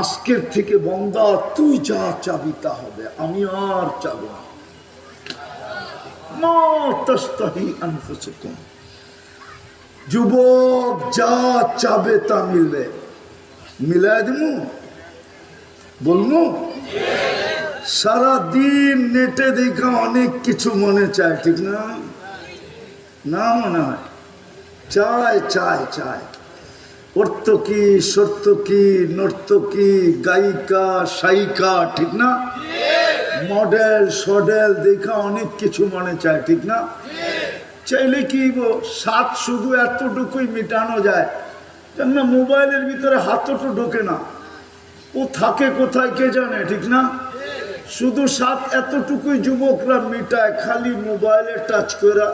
আজকের থেকে বন্দা তুই যা চাবি তা হবে, আমি আর চাব না। মা তাস্তাহি আনফুসুকুম, যুবক যা চাবে তা মিলবে। মিলাই দিমু বলবো? সারাদিন নেটে দেখা অনেক কিছু মনে চায়, ঠিক না? না মনে হয় চায় চায় চায় অর্থকি সর্তকি নর্তকি গায়িকা সায়িকা, ঠিক না? মডেল সডেল দেখা অনেক কিছু মনে চায়, ঠিক না? চাইলে কি সাত শুধু এতটুকুই মিটানো যায়, কেননা মোবাইলের ভিতরে হাতটু ঢোকে না, ও থাকে কোথায় কে জানে, ঠিক না? শুধু সাত এতটুকুই যুবকরা মিটায়, খালি মোবাইলে টাচ করা।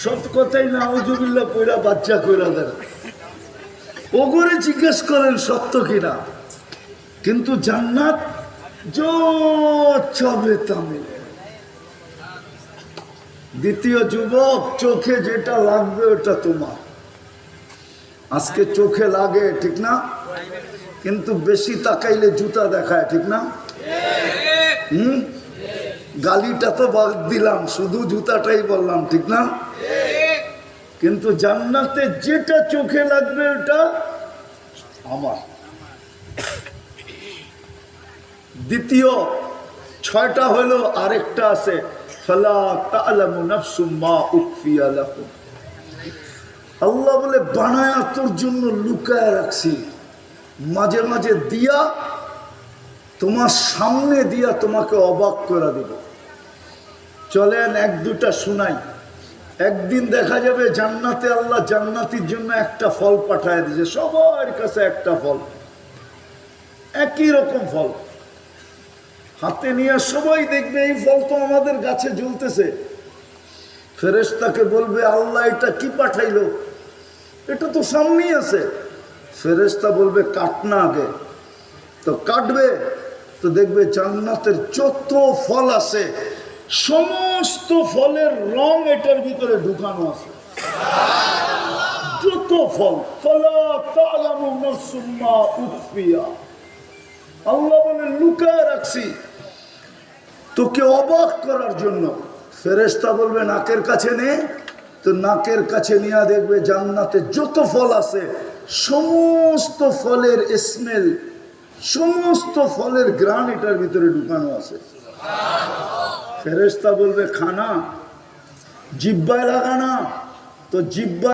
সব কথাই না হুজুবিল্লাহ পয়রা বাচ্চা কইরা দেন। ও করে জিজ্ঞেস করেন সত্য কিনা, কিন্তু জান্নাত যাবে তামিল। দ্বিতীয় যুবক, চোখে যেটা লাগবে ওটা তোমার। আজকে চোখে লাগে, ঠিক না? কিন্তু বেশি তাকাইলে জুতা দেখায়, ঠিক না? গালিটা তো বাদ দিলাম, শুধু জুতাটাই বললাম, ঠিক না? কিন্তু জান্নাতে যেটা চোখে লাগবে ওটা আমার। দ্বিতীয় ছয়টা হলো, আরেকটা আছে, ফালা তা'লামু নাফসুম মা উখফিয়া লাহুম। আল্লাহ বলে বানায়া তোর জন্য লুকায় রাখছি, মাঝে মাঝে দিয়া তোমার সামনে দিয়া তোমাকে অবাক করে দিব। চলেন এক দুটা শুনাই। একদিন দেখা যাবে জান্নাতে আল্লাহ জান্নাতির জন্য একটা ফল পাঠায় দিয়েছে, সবার কাছে একটা ফল, একই রকম ফল হাতে নিয়ে সবাই দেখবে এই ফল তো আমাদের গাছে ঝুলতেছে। ফেরেশতাকে বলবে আল্লাহ এটা কি পাঠাইলো, এটা তো সামনেই আছে। ফেরেশতা বলবে কাট না আগে। তো কাটবে, তো দেখবে জান্নাতের যত ফল আছে সমস্ত ফলের রং এটার ভিতরে ঢুকানো আছে, যত ফল। ফালা তা'লামু নাফসুম মা উখফিয়া, আল্লাহ বলে লুকায় রাখছি তোকে অবাক করার জন্য। ফেরেশতা বলবে নাকের কাছে নে, তো নাকের কাছে নিয়ে দেখবে জান্নাতে যত ফল আছে সমস্ত ফলের স্মেল, সমস্ত ফলের ঘ্রাণ এটার ভিতরে ঢুকানো আছে। ফেরেশতা বলবে খানা, জিহ্বায় লাগানা, তো জিহ্বা